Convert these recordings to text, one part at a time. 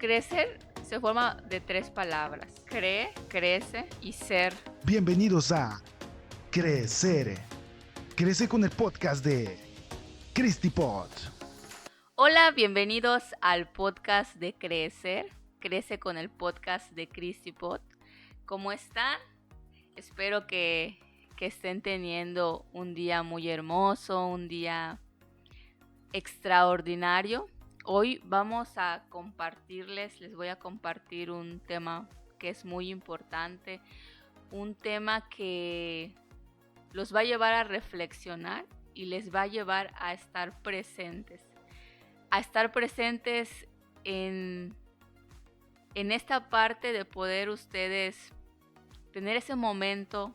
Crecer se forma de 3 palabras: cree, crece y ser. Bienvenidos a Crecer. Crece con el podcast de CristyPod. Hola, bienvenidos al podcast de Crecer. Crece con el podcast de CristyPod. ¿Cómo están? Espero que estén teniendo un día muy hermoso, un día extraordinario. Hoy les voy a compartir un tema que es muy importante, un tema que los va a llevar a reflexionar y les va a llevar a estar presentes en esta parte de poder ustedes tener ese momento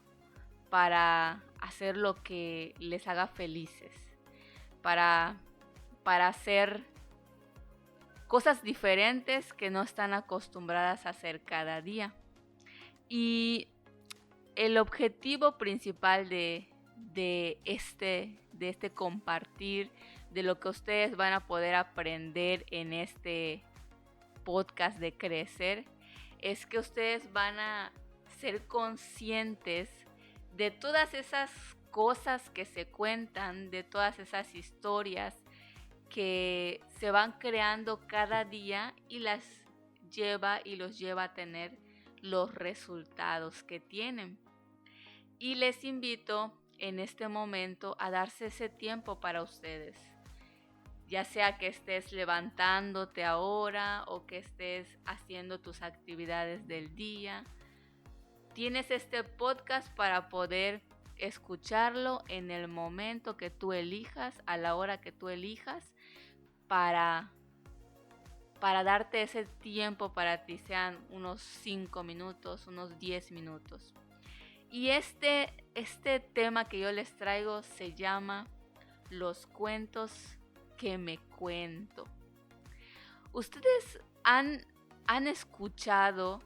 para hacer lo que les haga felices, para hacer cosas diferentes que no están acostumbradas a hacer cada día. Y el objetivo principal de este compartir, de lo que ustedes van a poder aprender en este podcast de Crecer, es que ustedes van a ser conscientes de todas esas cosas que se cuentan, de todas esas historias que se van creando cada día y los lleva a tener los resultados que tienen. Y les invito en este momento a darse ese tiempo para ustedes, ya sea que estés levantándote ahora o que estés haciendo tus actividades del día. Tienes este podcast para poder escucharlo en el momento que tú elijas, a la hora que tú elijas, para darte ese tiempo para ti, sean unos 5 minutos, unos 10 minutos. Y este tema que yo les traigo se llama los cuentos que me cuento. ¿Ustedes han escuchado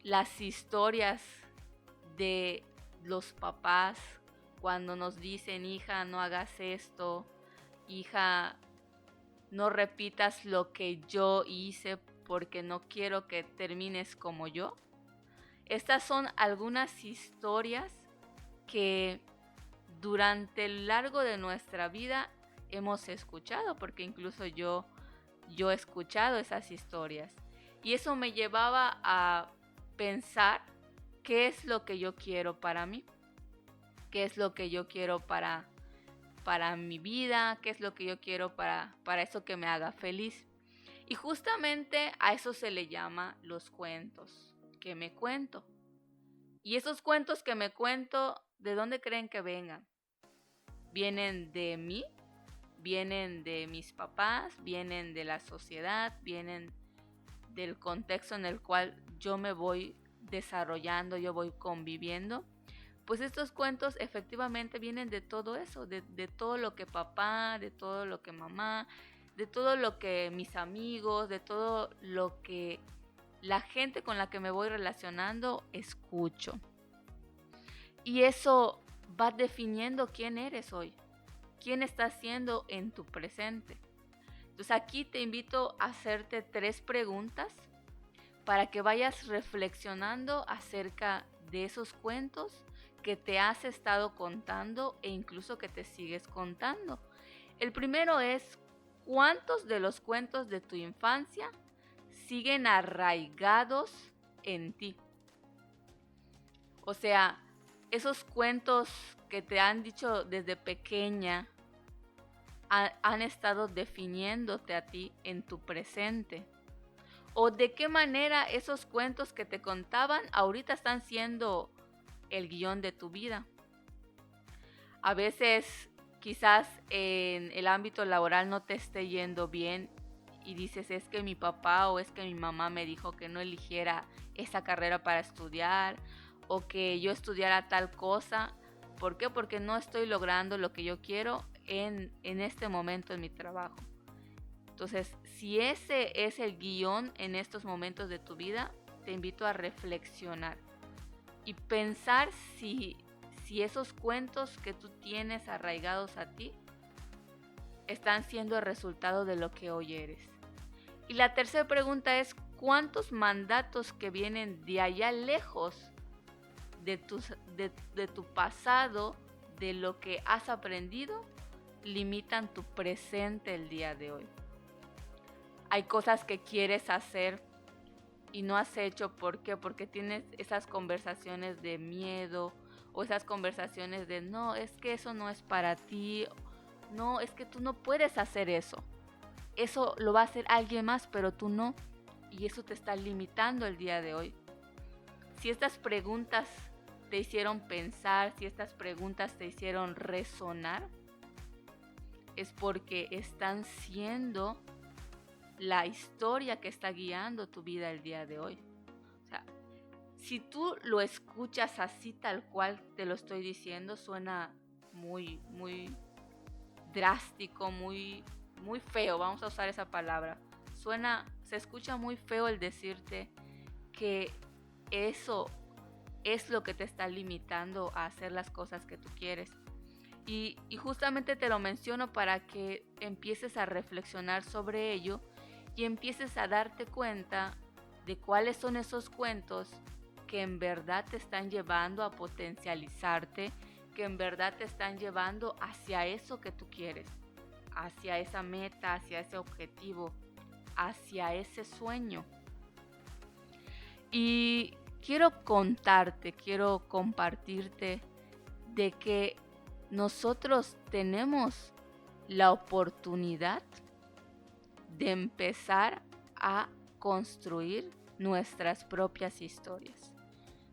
las historias de los papás cuando nos dicen: hija, no hagas esto, hija, no repitas lo que yo hice porque no quiero que termines como yo? Estas son algunas historias que durante el largo de nuestra vida hemos escuchado, porque incluso yo he escuchado esas historias. Y eso me llevaba a pensar qué es lo que yo quiero para mí, qué es lo que yo quiero para mi vida, qué es lo que yo quiero para eso que me haga feliz. Y justamente a eso se le llama los cuentos que me cuento. Y esos cuentos que me cuento, ¿de dónde creen que vengan? ¿Vienen de mí? ¿Vienen de mis papás? ¿Vienen de la sociedad? ¿Vienen del contexto en el cual yo me voy desarrollando, yo voy conviviendo? Pues estos cuentos efectivamente vienen de todo eso, de todo lo que papá, de todo lo que mamá, de todo lo que mis amigos, de todo lo que la gente con la que me voy relacionando escucho. Y eso va definiendo quién eres hoy, quién estás siendo en tu presente. Entonces aquí te invito a hacerte 3 preguntas para que vayas reflexionando acerca de esos cuentos que te has estado contando e incluso que te sigues contando. El primero es: ¿cuántos de los cuentos de tu infancia siguen arraigados en ti? O sea, esos cuentos que te han dicho desde pequeña han estado definiéndote a ti en tu presente. ¿O de qué manera esos cuentos que te contaban ahorita están siendo el guión de tu vida? A veces quizás en el ámbito laboral no te esté yendo bien y dices: es que mi papá o es que mi mamá me dijo que no eligiera esa carrera para estudiar, o que yo estudiara tal cosa. ¿Por qué? Porque no estoy logrando lo que yo quiero en este momento en mi trabajo. Entonces, si ese es el guión en estos momentos de tu vida, te invito a reflexionar y pensar si esos cuentos que tú tienes arraigados a ti están siendo el resultado de lo que hoy eres. Y la tercera pregunta es, ¿cuántos mandatos que vienen de allá lejos, de tu pasado, de lo que has aprendido, limitan tu presente el día de hoy? Hay cosas que quieres hacer y no has hecho. ¿Por qué? Porque tienes esas conversaciones de miedo o esas conversaciones de no, es que eso no es para ti, no, es que tú no puedes hacer eso. Eso lo va a hacer alguien más, pero tú no. Y eso te está limitando el día de hoy. Si estas preguntas te hicieron pensar, si estas preguntas te hicieron resonar, es porque están siendo la historia que está guiando tu vida el día de hoy. O sea, si tú lo escuchas así tal cual te lo estoy diciendo, suena muy, muy drástico, muy feo, vamos a usar esa palabra. Se escucha muy feo el decirte que eso es lo que te está limitando a hacer las cosas que tú quieres. Y justamente te lo menciono para que empieces a reflexionar sobre ello y empieces a darte cuenta de cuáles son esos cuentos que en verdad te están llevando a potencializarte, que en verdad te están llevando hacia eso que tú quieres, hacia esa meta, hacia ese objetivo, hacia ese sueño. Y quiero compartirte de que nosotros tenemos la oportunidad de empezar a construir nuestras propias historias.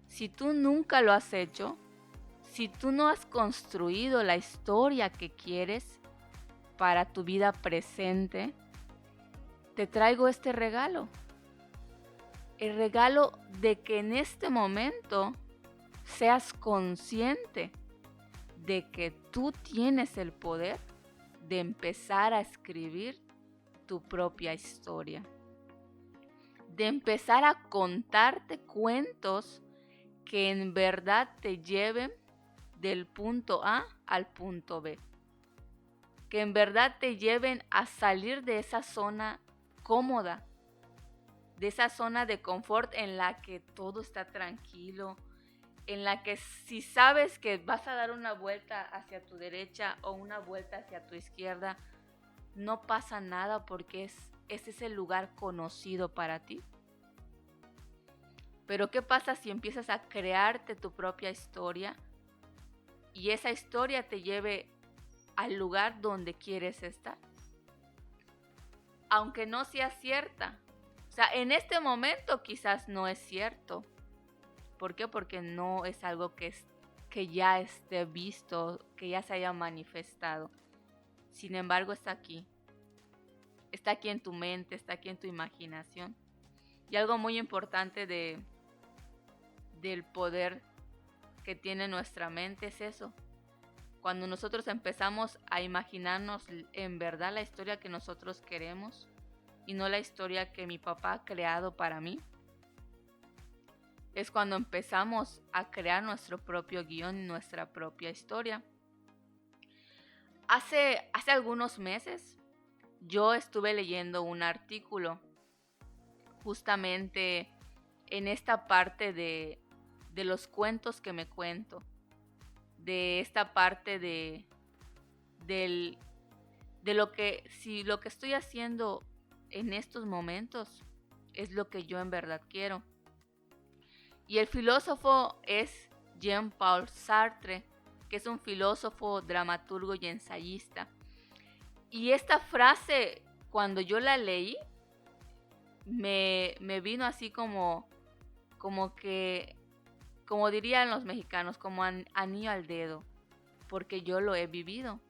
Si tú nunca lo has hecho, si tú no has construido la historia que quieres para tu vida presente, te traigo este regalo. El regalo de que en este momento seas consciente de que tú tienes el poder de empezar a escribir tu propia historia, de empezar a contarte cuentos que en verdad te lleven del punto A al punto B, que en verdad te lleven a salir de esa zona cómoda, de esa zona de confort en la que todo está tranquilo, en la que si sabes que vas a dar una vuelta hacia tu derecha o una vuelta hacia tu izquierda, no pasa nada porque ese es el lugar conocido para ti. Pero ¿qué pasa si empiezas a crearte tu propia historia y esa historia te lleve al lugar donde quieres estar? Aunque no sea cierta. O sea, en este momento quizás no es cierto. ¿Por qué? Porque no es algo que ya esté visto, que ya se haya manifestado. Sin embargo, está aquí. Está aquí en tu mente, está aquí en tu imaginación. Y algo muy importante del poder que tiene nuestra mente es eso. Cuando nosotros empezamos a imaginarnos en verdad la historia que nosotros queremos y no la historia que mi papá ha creado para mí, es cuando empezamos a crear nuestro propio guión y nuestra propia historia. Hace algunos meses yo estuve leyendo un artículo justamente en esta parte de los cuentos que me cuento, de esta parte de lo que, si lo que estoy haciendo en estos momentos es lo que yo en verdad quiero. Y el filósofo es Jean-Paul Sartre, que es un filósofo, dramaturgo y ensayista. Y esta frase, cuando yo la leí, me vino así como que, como dirían los mexicanos, como anillo al dedo, porque yo lo he vivido.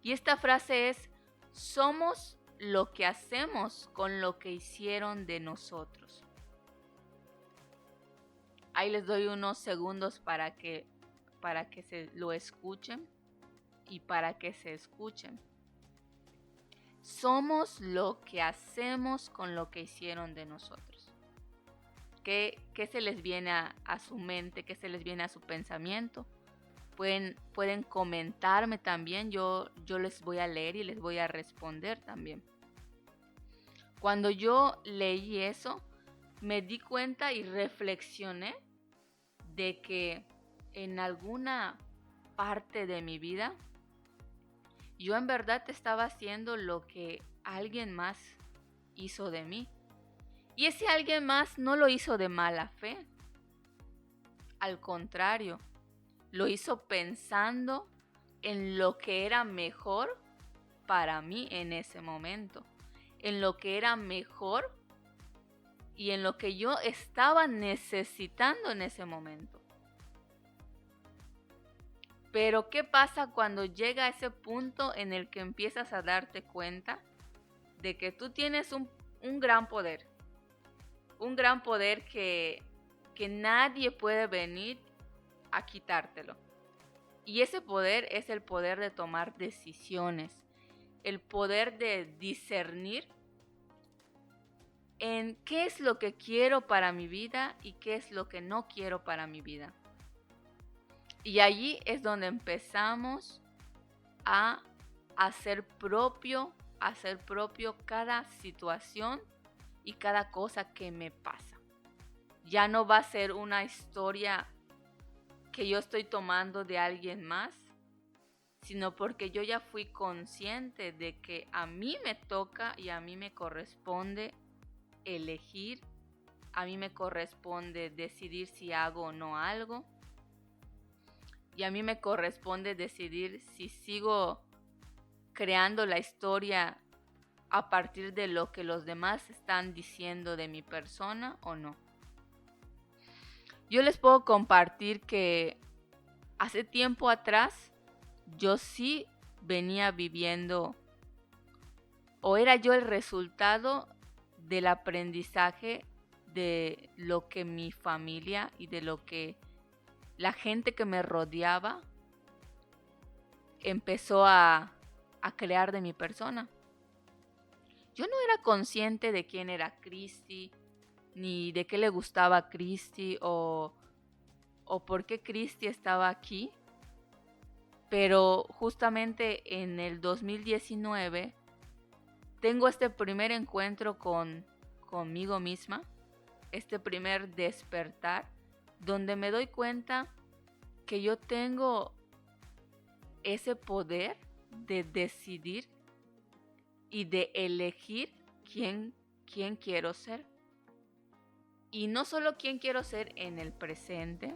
Y esta frase es: somos lo que hacemos con lo que hicieron de nosotros. Ahí les doy unos segundos para que se lo escuchen y para que se escuchen. Somos lo que hacemos con lo que hicieron de nosotros. ¿Qué se les viene a su mente? ¿Qué se les viene a su pensamiento? Pueden comentarme también. Yo les voy a leer y les voy a responder también. Cuando yo leí eso, me di cuenta y reflexioné de que en alguna parte de mi vida yo en verdad estaba haciendo lo que alguien más hizo de mí. Y ese alguien más no lo hizo de mala fe. Al contrario, lo hizo pensando en lo que era mejor para mí en ese momento, en lo que era mejor y en lo que yo estaba necesitando en ese momento. Pero ¿qué pasa cuando llega ese punto en el que empiezas a darte cuenta de que tú tienes un gran poder? Un gran poder que nadie puede venir a quitártelo. Y ese poder es el poder de tomar decisiones, el poder de discernir en qué es lo que quiero para mi vida y qué es lo que no quiero para mi vida. Y allí es donde empezamos a hacer propio cada situación y cada cosa que me pasa. Ya no va a ser una historia que yo estoy tomando de alguien más, sino porque yo ya fui consciente de que a mí me toca y a mí me corresponde elegir, a mí me corresponde decidir si hago o no algo, y a mí me corresponde decidir si sigo creando la historia a partir de lo que los demás están diciendo de mi persona o no. Yo les puedo compartir que hace tiempo atrás yo sí venía viviendo, o era yo el resultado del aprendizaje de lo que mi familia y de lo que la gente que me rodeaba empezó a crear de mi persona. Yo no era consciente de quién era Cristi, ni de qué le gustaba a Cristi o por qué Cristi estaba aquí. Pero justamente en el 2019 tengo este primer encuentro conmigo misma, este primer despertar, donde me doy cuenta que yo tengo ese poder de decidir y de elegir quién quiero ser. Y no solo quién quiero ser en el presente,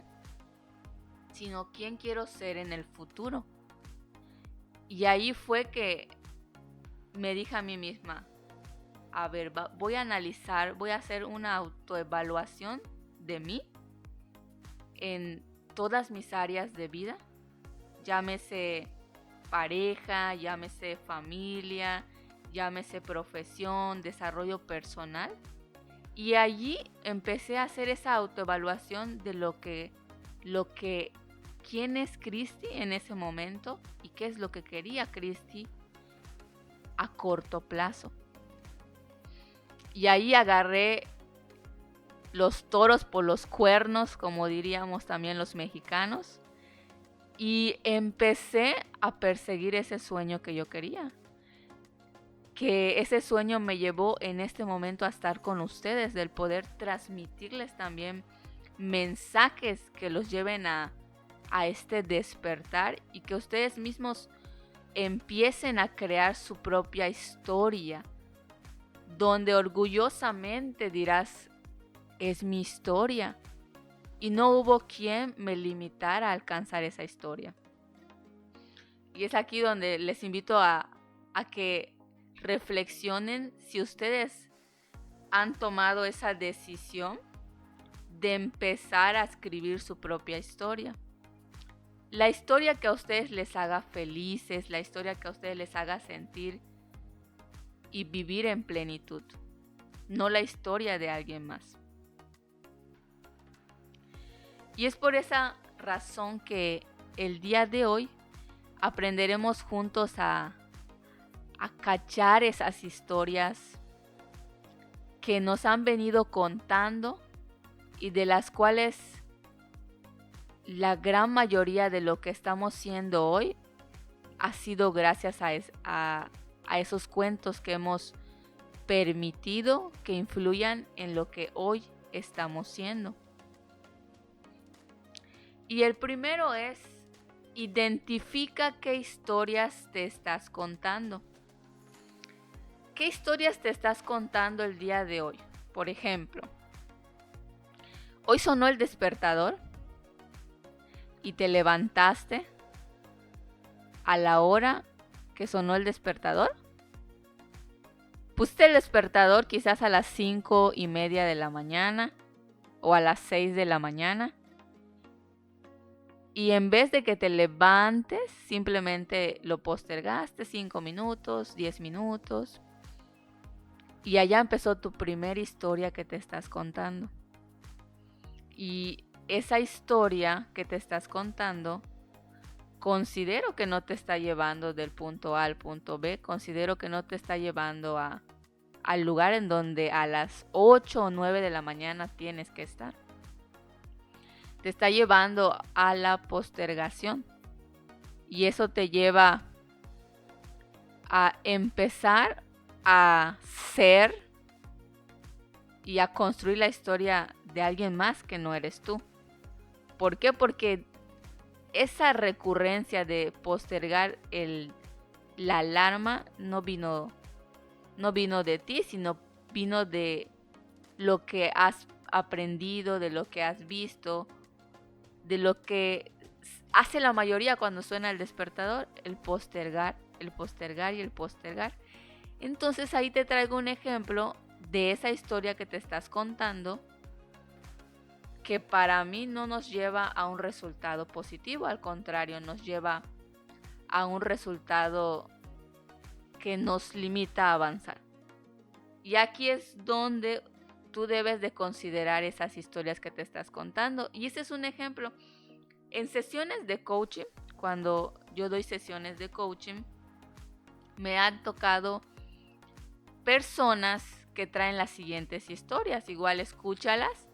sino quién quiero ser en el futuro. Y ahí fue que me dije a mí misma, a ver, voy a analizar, voy a hacer una autoevaluación de mí en todas mis áreas de vida, llámese pareja, llámese familia, llámese profesión, desarrollo personal. Y allí empecé a hacer esa autoevaluación de quién es Cristi en ese momento y qué es lo que quería Cristi a corto plazo. Y ahí agarré los toros por los cuernos, como diríamos también los mexicanos, y empecé a perseguir ese sueño que yo quería. Que ese sueño me llevó en este momento a estar con ustedes, del poder transmitirles también mensajes que los lleven a este despertar y que ustedes mismos empiecen a crear su propia historia, donde orgullosamente dirás, es mi historia, y no hubo quien me limitara a alcanzar esa historia. Y es aquí donde les invito a que reflexionen si ustedes han tomado esa decisión de empezar a escribir su propia historia. La historia que a ustedes les haga felices, la historia que a ustedes les haga sentir y vivir en plenitud, no la historia de alguien más. Y es por esa razón que el día de hoy aprenderemos juntos a cachar esas historias que nos han venido contando y de las cuales la gran mayoría de lo que estamos siendo hoy ha sido gracias a esos cuentos que hemos permitido que influyan en lo que hoy estamos siendo. Y el primero es, identifica qué historias te estás contando. ¿Qué historias te estás contando el día de hoy? Por ejemplo, hoy sonó el despertador y te levantaste a la hora que sonó el despertador. Pusiste el despertador quizás a las 5:30 de la mañana o a las 6 de la mañana. Y en vez de que te levantes, simplemente lo postergaste 5 minutos, 10 minutos. Y allá empezó tu primera historia que te estás contando. Y esa historia que te estás contando, considero que no te está llevando del punto A al punto B. Considero que no te está llevando al lugar en donde a las 8 o 9 de la mañana tienes que estar. Te está llevando a la postergación. Y eso te lleva a empezar a ser y a construir la historia de alguien más que no eres tú. ¿Por qué? Porque esa recurrencia de postergar la alarma no vino de ti, sino vino de lo que has aprendido, de lo que has visto, de lo que hace la mayoría cuando suena el despertador, el postergar y el postergar. Entonces ahí te traigo un ejemplo de esa historia que te estás contando, que para mí no nos lleva a un resultado positivo, al contrario, nos lleva a un resultado que nos limita a avanzar. Y aquí es donde tú debes de considerar esas historias que te estás contando. Y ese es un ejemplo. En sesiones de coaching, cuando yo doy sesiones de coaching, me han tocado personas que traen las siguientes historias. Igual escúchalas.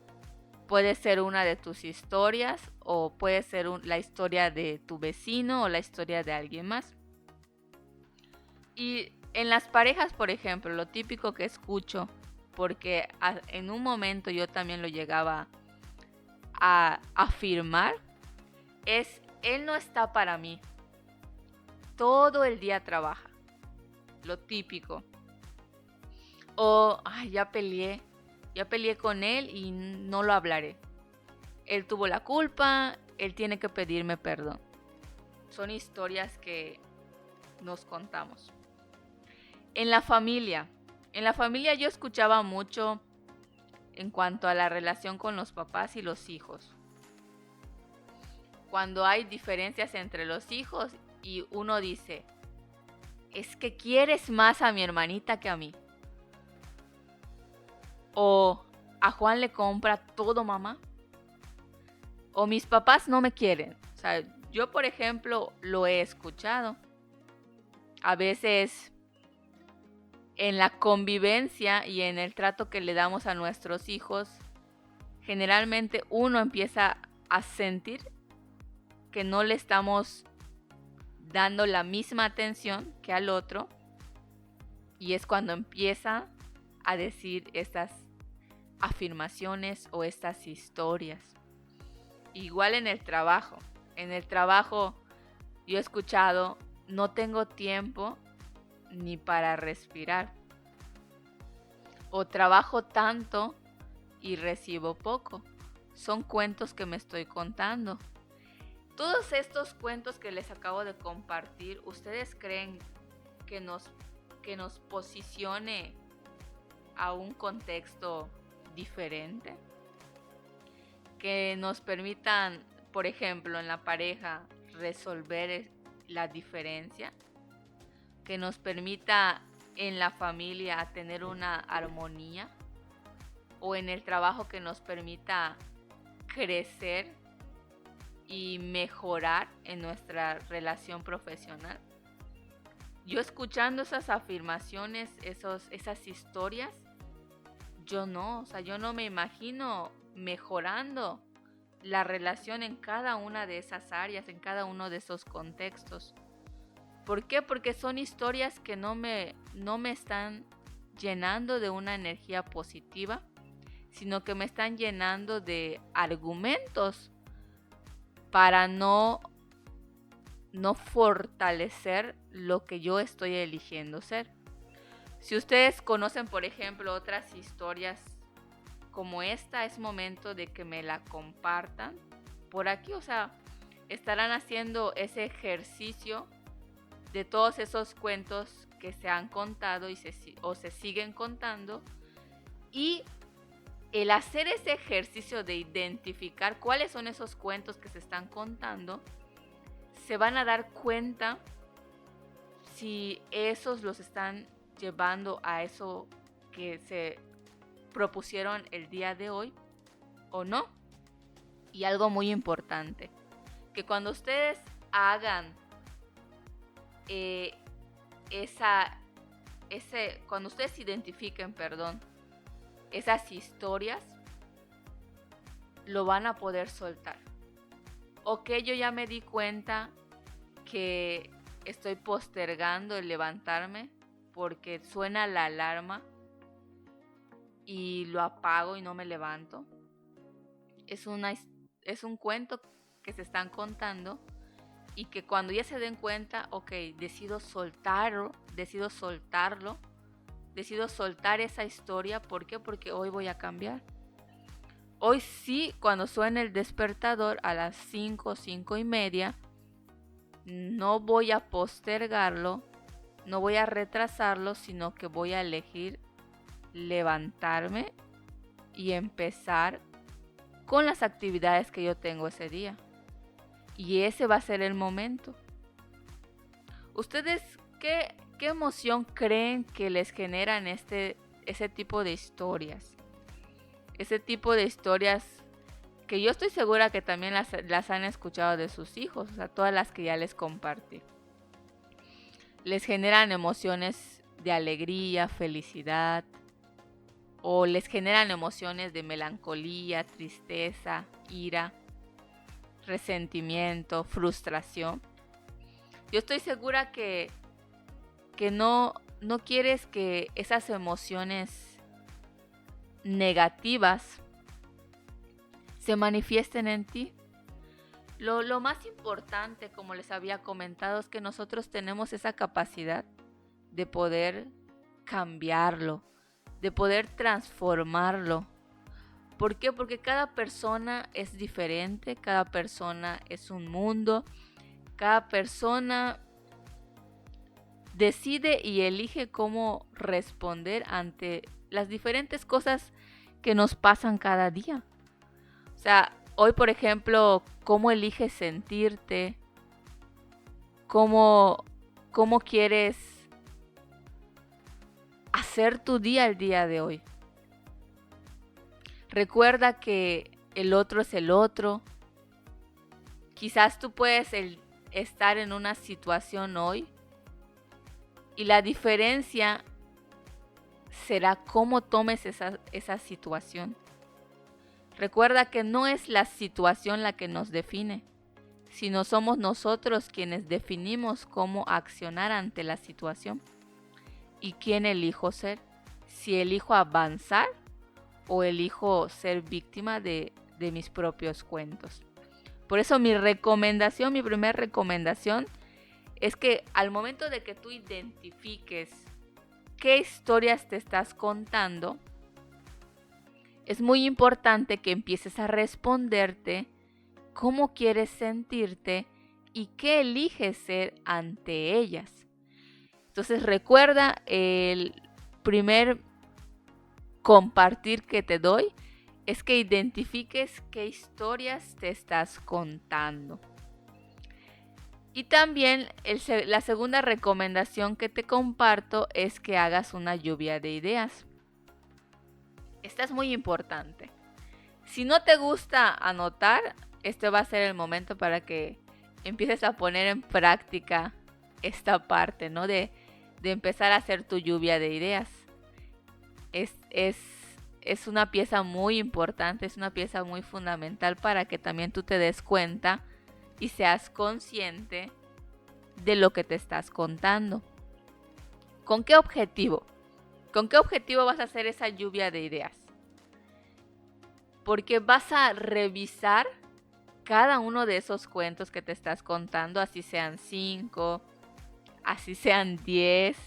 Puede ser una de tus historias o puede ser la historia de tu vecino o la historia de alguien más. Y en las parejas, por ejemplo, lo típico que escucho, porque en un momento yo también lo llegaba a afirmar, es: él no está para mí. Todo el día trabaja. Lo típico. O ya peleé con él y no lo hablaré. Él tuvo la culpa, él tiene que pedirme perdón. Son historias que nos contamos. En la familia yo escuchaba mucho en cuanto a la relación con los papás y los hijos. Cuando hay diferencias entre los hijos y uno dice: es que quieres más a mi hermanita que a mí. O a Juan le compra todo mamá. O mis papás no me quieren. O sea, yo por ejemplo lo he escuchado. A veces en la convivencia y en el trato que le damos a nuestros hijos, generalmente uno empieza a sentir que no le estamos dando la misma atención que al otro. Y es cuando empieza a decir estas afirmaciones o estas historias. Igual en el trabajo. En el trabajo yo he escuchado: no tengo tiempo ni para respirar. O trabajo tanto y recibo poco. Son cuentos que me estoy contando. Todos estos cuentos que les acabo de compartir, ¿ustedes creen que nos posicione a un contexto diferente? Que nos permitan, por ejemplo, en la pareja, resolver la diferencia. Que nos permita en la familia tener una armonía. O en el trabajo, que nos permita crecer y mejorar en nuestra relación profesional. Yo escuchando esas afirmaciones, esas historias, yo no me imagino mejorando la relación en cada una de esas áreas, en cada uno de esos contextos. ¿Por qué? Porque son historias que no me están llenando de una energía positiva, sino que me están llenando de argumentos para no fortalecer lo que yo estoy eligiendo ser. Si ustedes conocen, por ejemplo, otras historias como esta, es momento de que me la compartan por aquí. O sea, estarán haciendo ese ejercicio de todos esos cuentos que se han contado o se siguen contando, y el hacer ese ejercicio de identificar cuáles son esos cuentos que se están contando, se van a dar cuenta si esos los están llevando a eso que se propusieron el día de hoy o no. Y algo muy importante, que cuando ustedes hagan cuando ustedes identifiquen, esas historias, lo van a poder soltar. Ok, yo ya me di cuenta que estoy postergando el levantarme porque suena la alarma y lo apago y no me levanto. Es un cuento que se están contando, y que cuando ya se den cuenta, ok, decido soltar esa historia. ¿Por qué? Porque hoy voy a cambiar. Hoy sí, cuando suene el despertador a las 5:30, no voy a postergarlo, no voy a retrasarlo, sino que voy a elegir levantarme y empezar con las actividades que yo tengo ese día. Y ese va a ser el momento. ¿Ustedes qué emoción creen que les generan ese tipo de historias? Ese tipo de historias que yo estoy segura que también las han escuchado de sus hijos, o sea, todas las que ya les compartí. Les generan emociones de alegría, felicidad, o les generan emociones de melancolía, tristeza, ira, resentimiento, frustración. Yo estoy segura que no quieres que esas emociones negativas se manifiesten en ti. Lo más importante, como les había comentado, es que nosotros tenemos esa capacidad de poder cambiarlo, de poder transformarlo. ¿Por qué? Porque cada persona es diferente, cada persona es un mundo, cada persona decide y elige cómo responder ante las diferentes cosas que nos pasan cada día. O sea, hoy, por ejemplo, ¿cómo eliges sentirte? ¿Cómo quieres hacer tu día el día de hoy? Recuerda que el otro es el otro. Quizás tú puedes estar en una situación hoy y la diferencia será cómo tomes esa situación. Recuerda que no es la situación la que nos define, sino somos nosotros quienes definimos cómo accionar ante la situación y quién elijo ser. Si elijo avanzar o elijo ser víctima de mis propios cuentos. Por eso mi primera recomendación, es que al momento de que tú identifiques qué historias te estás contando, es muy importante que empieces a responderte cómo quieres sentirte y qué eliges ser ante ellas. Entonces recuerda, el primer compartir que te doy es que identifiques qué historias te estás contando. Y también la segunda recomendación que te comparto es que hagas una lluvia de ideas. Esta es muy importante. Si no te gusta anotar, este va a ser el momento para que empieces a poner en práctica esta parte, ¿no? De empezar a hacer tu lluvia de ideas. Es una pieza muy importante, es una pieza muy fundamental para que también tú te des cuenta y seas consciente de lo que te estás contando. ¿Con qué objetivo? ¿Con qué objetivo vas a hacer esa lluvia de ideas? Porque vas a revisar cada uno de esos cuentos que te estás contando, así sean 5, así sean 10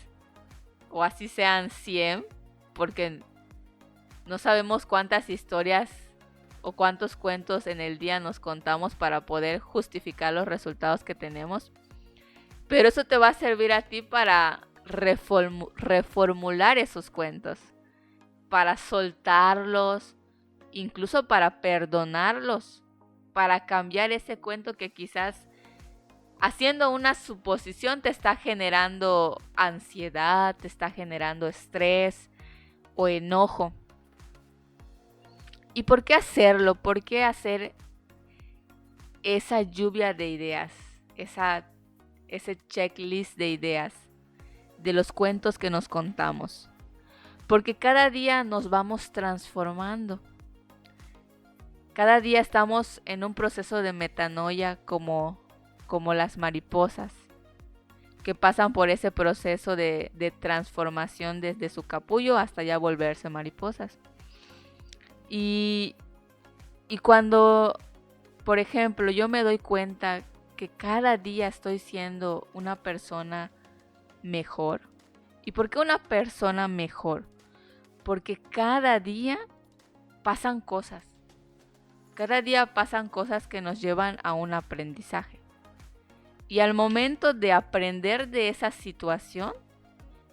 o así sean 100, porque no sabemos cuántas historias o cuántos cuentos en el día nos contamos para poder justificar los resultados que tenemos. Pero eso te va a servir a ti para reformular esos cuentos, para soltarlos, incluso para perdonarlos, para cambiar ese cuento que quizás haciendo una suposición te está generando ansiedad, te está generando estrés o enojo. ¿Y por qué hacerlo? ¿Por qué hacer esa lluvia de ideas? Ese checklist de ideas de los cuentos que nos contamos. Porque cada día nos vamos transformando. Cada día estamos en un proceso de metanoia como las mariposas, que pasan por ese proceso de transformación desde su capullo hasta ya volverse mariposas. Y cuando, por ejemplo, yo me doy cuenta que cada día estoy siendo una persona mejor. ¿Y por qué una persona mejor? Porque cada día pasan cosas. Cada día pasan cosas que nos llevan a un aprendizaje. Y al momento de aprender de esa situación,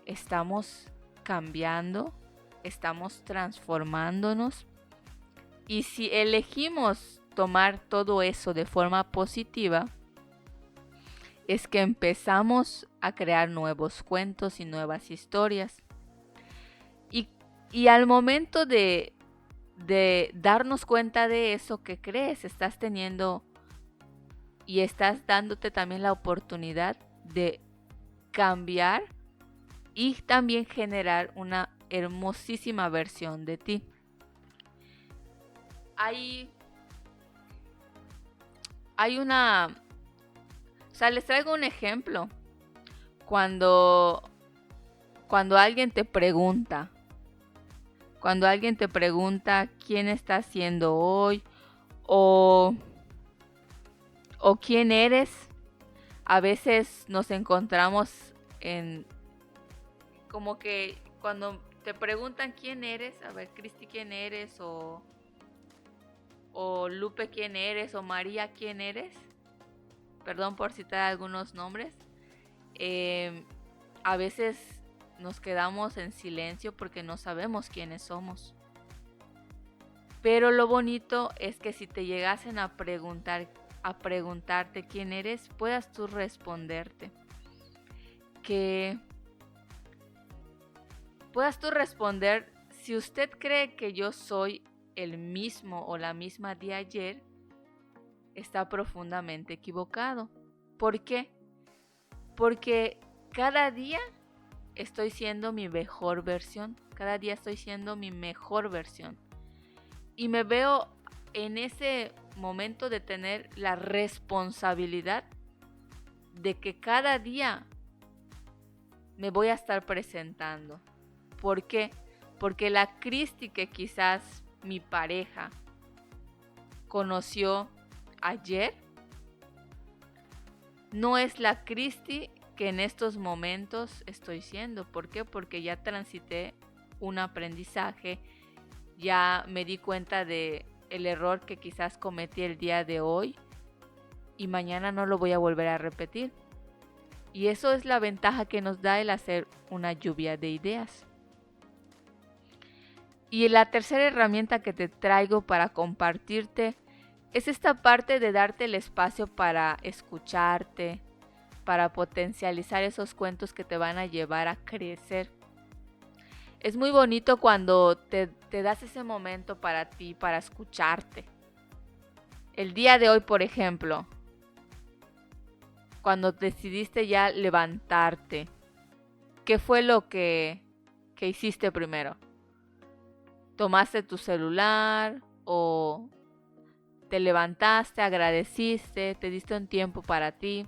estamos cambiando, estamos transformándonos. Y si elegimos tomar todo eso de forma positiva, es que empezamos a crear nuevos cuentos y nuevas historias. Y al momento de darnos cuenta de eso, ¿qué crees? Estás teniendo y estás dándote también la oportunidad de cambiar y también generar una hermosísima versión de ti. Hay una... O sea, les traigo un ejemplo. Cuando alguien te pregunta quién está siendo hoy o quién eres, a veces nos encontramos en como que cuando te preguntan quién eres, a ver, Cristi, ¿quién eres? O Lupe, ¿quién eres? O María, ¿quién eres? Perdón por citar algunos nombres. A veces nos quedamos en silencio porque no sabemos quiénes somos. Pero lo bonito es que si te llegasen a preguntarte quién eres, puedas tú responderte. Que puedas tú responder, si usted cree que yo soy el mismo o la misma de ayer, está profundamente equivocado. ¿Por qué? Porque cada día estoy siendo mi mejor versión. Cada día estoy siendo mi mejor versión. Y me veo en ese momento de tener la responsabilidad de que cada día me voy a estar presentando. ¿Por qué? Porque la Cristi que quizás mi pareja conoció ayer no es la Cristi que en estos momentos estoy siendo. ¿Por qué? Porque ya transité un aprendizaje, ya me di cuenta de el error que quizás cometí el día de hoy y mañana no lo voy a volver a repetir. Y eso es la ventaja que nos da el hacer una lluvia de ideas. Y la tercera herramienta que te traigo para compartirte es esta parte de darte el espacio para escucharte, para potencializar esos cuentos que te van a llevar a crecer. Es muy bonito cuando te das ese momento para ti, para escucharte. El día de hoy, por ejemplo, cuando decidiste ya levantarte, ¿qué fue lo que hiciste primero? ¿Tomaste tu celular o te levantaste, agradeciste, te diste un tiempo para ti,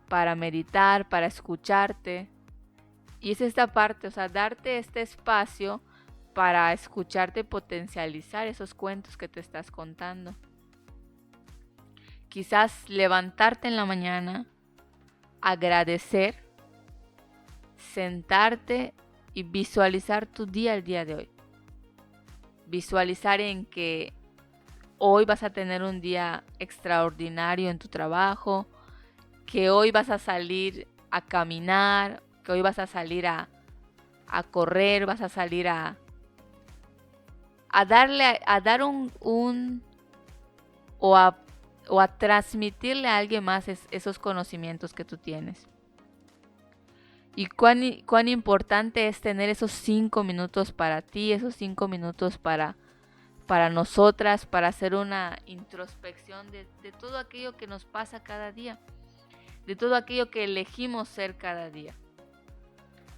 para meditar, para escucharte? Y es esta parte, o sea, darte este espacio para escucharte potencializar esos cuentos que te estás contando. Quizás levantarte en la mañana, agradecer, sentarte y visualizar tu día el día de hoy. Visualizar en que hoy vas a tener un día extraordinario en tu trabajo, que hoy vas a salir a caminar, que hoy vas a salir a correr, vas a salir a dar o a transmitirle a alguien más esos conocimientos que tú tienes. Y cuán importante es tener esos 5 minutos para ti, esos 5 minutos para nosotras, para hacer una introspección de todo aquello que nos pasa cada día, de todo aquello que elegimos ser cada día,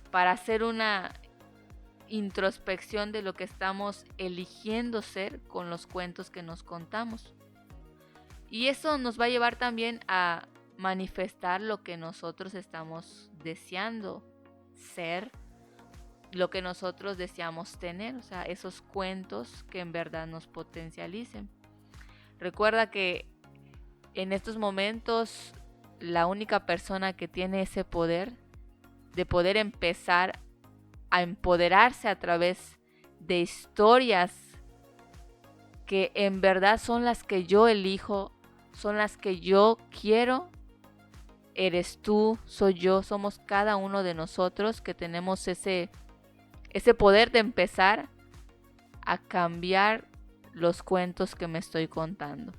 para hacer una introspección de lo que estamos eligiendo ser con los cuentos que nos contamos. Y eso nos va a llevar también a manifestar lo que nosotros estamos deseando ser, lo que nosotros deseamos tener, o sea, esos cuentos que en verdad nos potencialicen. Recuerda que en estos momentos la única persona que tiene ese poder de poder empezar a empoderarse a través de historias que en verdad son las que yo elijo, son las que yo quiero, eres tú, soy yo, somos cada uno de nosotros que tenemos ese poder de empezar a cambiar los cuentos que me estoy contando.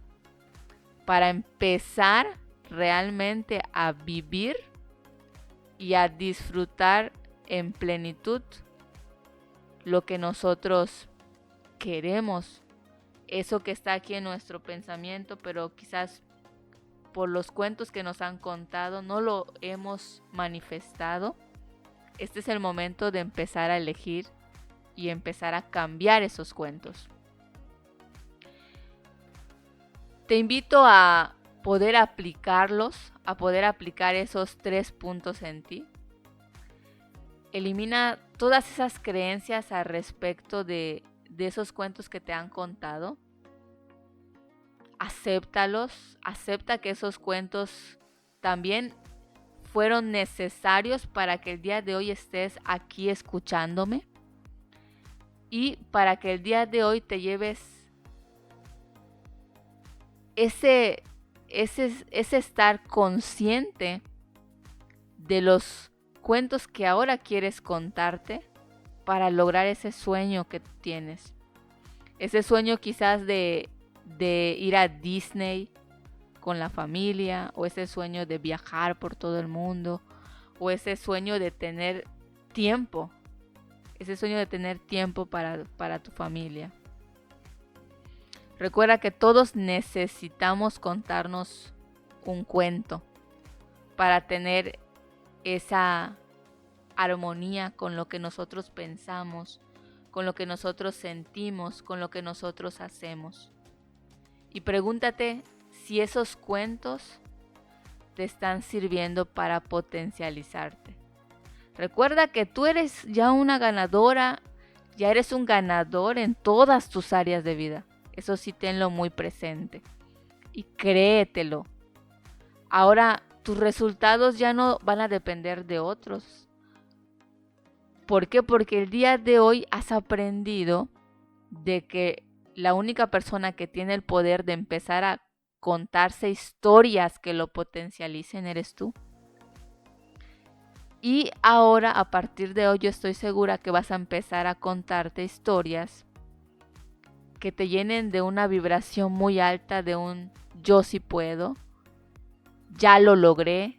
Para empezar realmente a vivir y a disfrutar en plenitud lo que nosotros queremos, eso que está aquí en nuestro pensamiento, pero quizás por los cuentos que nos han contado no lo hemos manifestado. Este es el momento de empezar a elegir y empezar a cambiar esos cuentos. Te invito a poder aplicarlos, a poder aplicar esos 3 puntos en ti. Elimina todas esas creencias al respecto de esos cuentos que te han contado. Acéptalos, acepta que esos cuentos también fueron necesarios para que el día de hoy estés aquí escuchándome y para que el día de hoy te lleves ese estar consciente de los cuentos que ahora quieres contarte para lograr ese sueño que tienes. Ese sueño quizás de ir a Disney con la familia, o ese sueño de viajar por todo el mundo, o ese sueño de tener tiempo, para tu familia. Recuerda que todos necesitamos contarnos un cuento para tener esa armonía con lo que nosotros pensamos, con lo que nosotros sentimos, con lo que nosotros hacemos. Y pregúntate si esos cuentos te están sirviendo para potencializarte. Recuerda que tú eres ya una ganadora, ya eres un ganador en todas tus áreas de vida. Eso sí, tenlo muy presente y créetelo. Ahora tus resultados ya no van a depender de otros. ¿Por qué? Porque el día de hoy has aprendido de que la única persona que tiene el poder de empezar a contarse historias que lo potencialicen eres tú. Y ahora, a partir de hoy, yo estoy segura que vas a empezar a contarte historias que te llenen de una vibración muy alta, de un yo sí puedo, ya lo logré,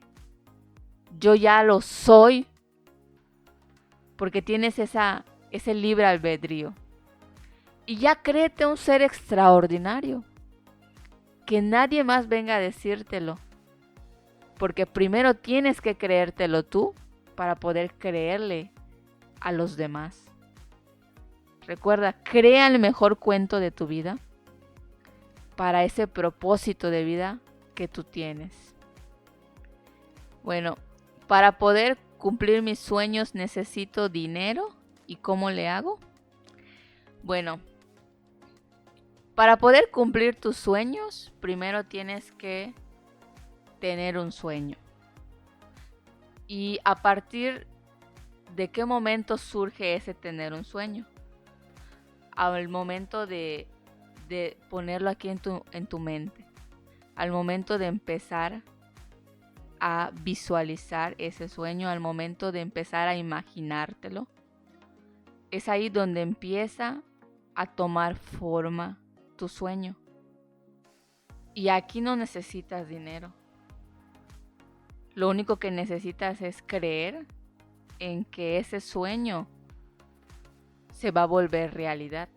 yo ya lo soy, porque tienes ese libre albedrío. Y ya créete un ser extraordinario, que nadie más venga a decírtelo, porque primero tienes que creértelo tú para poder creerle a los demás. Recuerda, crea el mejor cuento de tu vida para ese propósito de vida que tú tienes. Bueno, para poder cumplir mis sueños necesito dinero. ¿Y cómo le hago? Bueno, para poder cumplir tus sueños, primero tienes que tener un sueño. ¿Y a partir de qué momento surge ese tener un sueño? Al momento de ponerlo aquí en tu mente. Al momento de empezar a visualizar ese sueño, al momento de empezar a imaginártelo. Es ahí donde empieza a tomar forma tu sueño. Y aquí no necesitas dinero. Lo único que necesitas es creer en que ese sueño se va a volver realidad.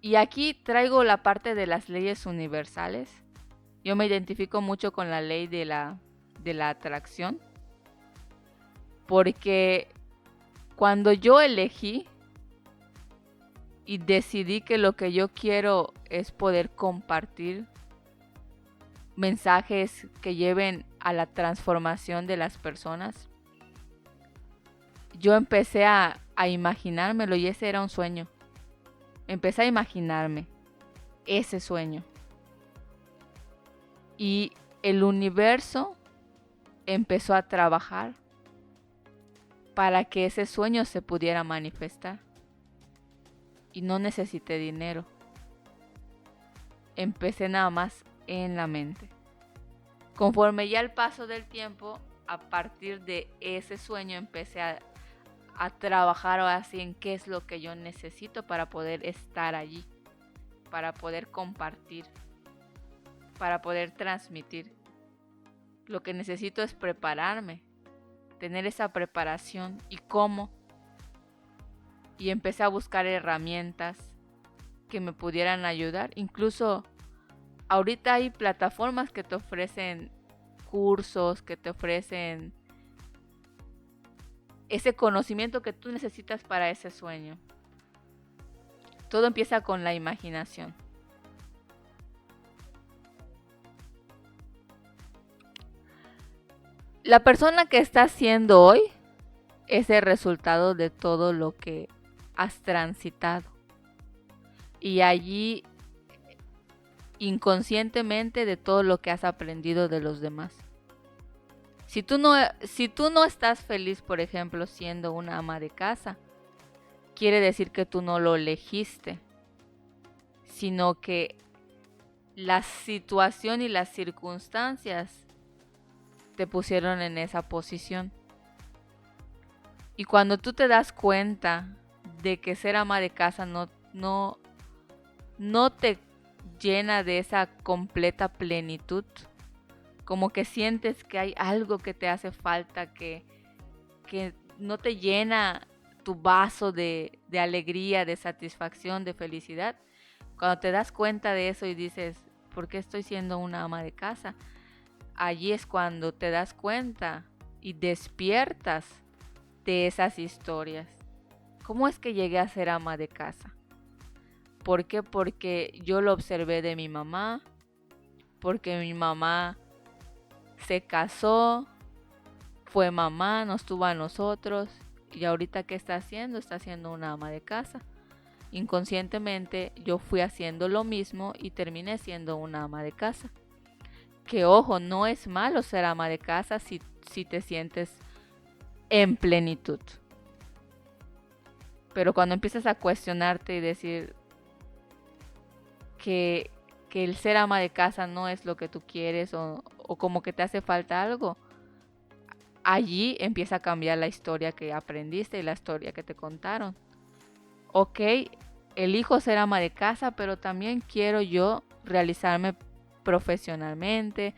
Y aquí traigo la parte de las leyes universales. Yo me identifico mucho con la ley de la atracción. Porque cuando yo elegí y decidí que lo que yo quiero es poder compartir mensajes que lleven a la transformación de las personas, yo empecé a imaginármelo y ese era un sueño. Empecé a imaginarme ese sueño. Y el universo empezó a trabajar para que ese sueño se pudiera manifestar. Y no necesité dinero. Empecé nada más en la mente. Conforme ya el paso del tiempo, a partir de ese sueño empecé a trabajar así en qué es lo que yo necesito para poder estar allí, para poder compartir, para poder transmitir. Lo que necesito es prepararme, tener esa preparación. ¿Y cómo? Y empecé a buscar herramientas que me pudieran ayudar. Incluso ahorita hay plataformas que te ofrecen cursos, que te ofrecen ese conocimiento que tú necesitas para ese sueño. Todo empieza con la imaginación. La persona que estás siendo hoy es el resultado de todo lo que has transitado. Y allí, inconscientemente, de todo lo que has aprendido de los demás. Si tú no estás feliz, por ejemplo, siendo una ama de casa, quiere decir que tú no lo elegiste, sino que la situación y las circunstancias te pusieron en esa posición. Y cuando tú te das cuenta de que ser ama de casa no te llena de esa completa plenitud, como que sientes que hay algo que te hace falta, que no te llena tu vaso de alegría, de satisfacción, de felicidad. Cuando te das cuenta de eso y dices, ¿por qué estoy siendo una ama de casa? Allí es cuando te das cuenta y despiertas de esas historias. ¿Cómo es que llegué a ser ama de casa? ¿Por qué? Porque yo lo observé de mi mamá, porque mi mamá se casó, fue mamá, nos tuvo a nosotros y ahorita ¿qué está haciendo? Está siendo una ama de casa. Inconscientemente yo fui haciendo lo mismo y terminé siendo una ama de casa. Que ojo, no es malo ser ama de casa si te sientes en plenitud. Pero cuando empiezas a cuestionarte y decir que el ser ama de casa no es lo que tú quieres o como que te hace falta algo, allí empieza a cambiar la historia que aprendiste y la historia que te contaron. Ok, elijo ser ama de casa, pero también quiero yo realizarme profesionalmente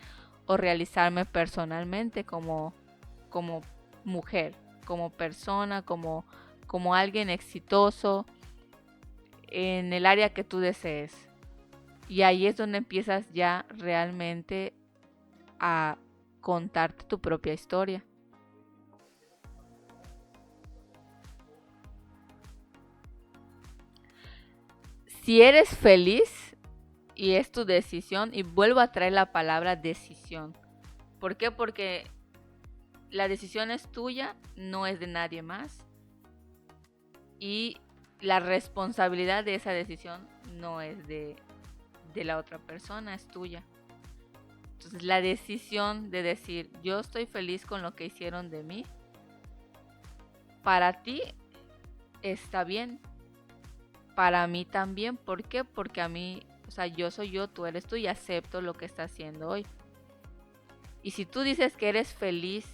o realizarme personalmente como mujer, como persona, como alguien exitoso en el área que tú desees. Y ahí es donde empiezas ya realmente a contarte tu propia historia. Si eres feliz y es tu decisión, y vuelvo a traer la palabra decisión. ¿Por qué? Porque la decisión es tuya, no es de nadie más. Y la responsabilidad de esa decisión no es de la otra persona, es tuya. Entonces la decisión de decir, yo estoy feliz con lo que hicieron de mí, para ti está bien, para mí también. ¿Por qué? Porque a mí, o sea, yo soy yo, tú eres tú y acepto lo que estás haciendo hoy. Y si tú dices que eres feliz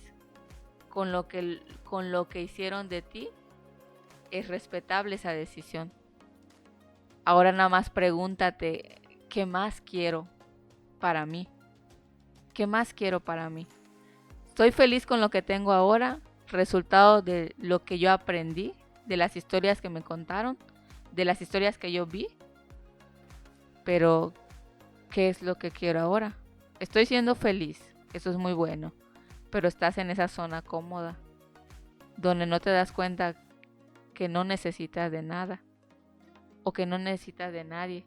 con lo que hicieron de ti, es respetable esa decisión. Ahora nada más pregúntate, ¿qué más quiero para mí? ¿Qué más quiero para mí? ¿Estoy feliz con lo que tengo ahora? Resultado de lo que yo aprendí, de las historias que me contaron, de las historias que yo vi. Pero, ¿qué es lo que quiero ahora? Estoy siendo feliz, eso es muy bueno, pero estás en esa zona cómoda, donde no te das cuenta que no necesitas de nada, o que no necesitas de nadie.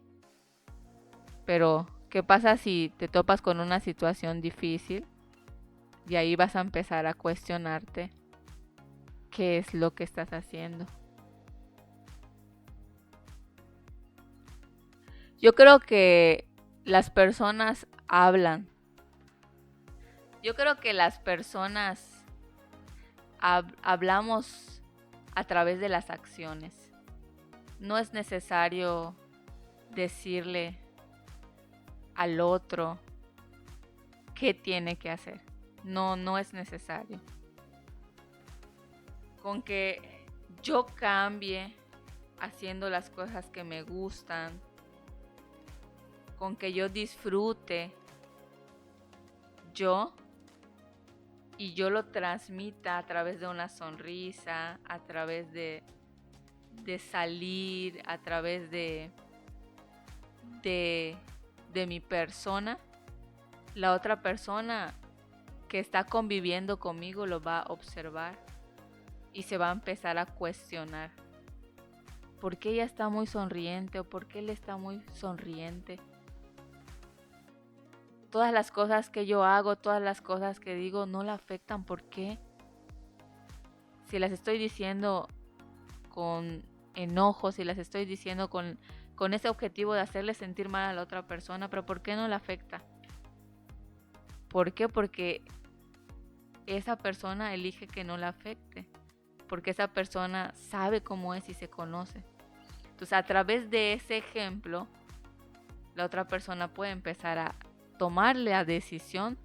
Pero, ¿qué pasa si te topas con una situación difícil? Y ahí vas a empezar a cuestionarte qué es lo que estás haciendo. Yo creo que las personas hablan. Yo creo que las personas hablamos a través de las acciones. No es necesario decirle al otro qué tiene que hacer. No es necesario. Con que yo cambie haciendo las cosas que me gustan, con que yo disfrute yo y yo lo transmita a través de una sonrisa, a través de salir, a través de mi persona, la otra persona que está conviviendo conmigo lo va a observar y se va a empezar a cuestionar. ¿Por qué ella está muy sonriente o por qué él está muy sonriente? Todas las cosas que yo hago, todas las cosas que digo no la afectan. ¿Por qué? Si las estoy diciendo con enojo, si las estoy diciendo con ese objetivo de hacerle sentir mal a la otra persona, pero ¿por qué no la afecta? ¿Por qué? Porque esa persona elige que no la afecte, porque esa persona sabe cómo es y se conoce. Entonces, a través de ese ejemplo, la otra persona puede empezar a tomar la decisión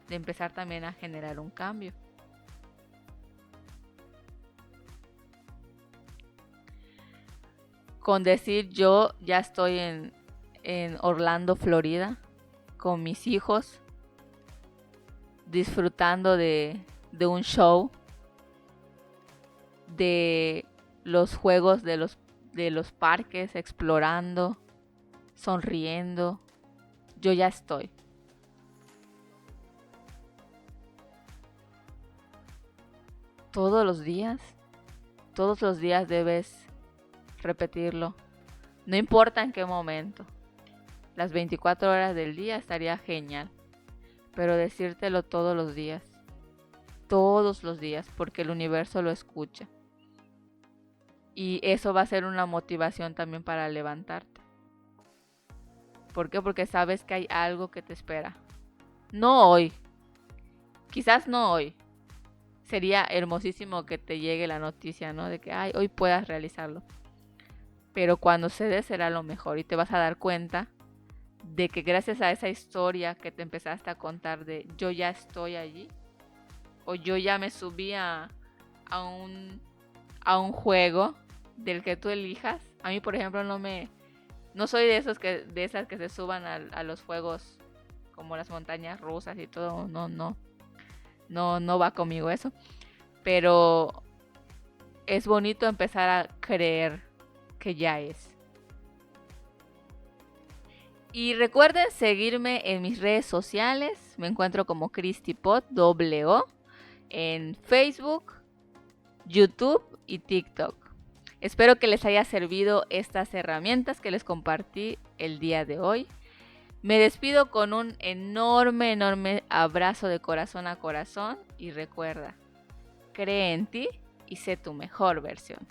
de empezar también a generar un cambio. Con decir yo ya estoy en Orlando, Florida, con mis hijos, disfrutando de un show, de los juegos de los parques, explorando, sonriendo. Yo ya estoy. Todos los días debes repetirlo. No importa en qué momento. Las 24 horas del día estaría genial. Pero decírtelo todos los días, porque el universo lo escucha. Y eso va a ser una motivación también para levantarte. ¿Por qué? Porque sabes que hay algo que te espera. No hoy. Quizás no hoy. Sería hermosísimo que te llegue la noticia, ¿no? De que hoy puedas realizarlo. Pero cuando se dé será lo mejor y te vas a dar cuenta de que gracias a esa historia que te empezaste a contar de yo ya estoy allí, o yo ya me subí a un juego del que tú elijas. A mí, por ejemplo, no soy de esas que se suban a los juegos como las montañas rusas y todo. No va conmigo eso. Pero es bonito empezar a creer que ya es. Y recuerden seguirme en mis redes sociales. Me encuentro como CristiPod, O, en Facebook, YouTube y TikTok. Espero que les haya servido estas herramientas que les compartí el día de hoy. Me despido con un enorme, enorme abrazo de corazón a corazón y recuerda, cree en ti y sé tu mejor versión.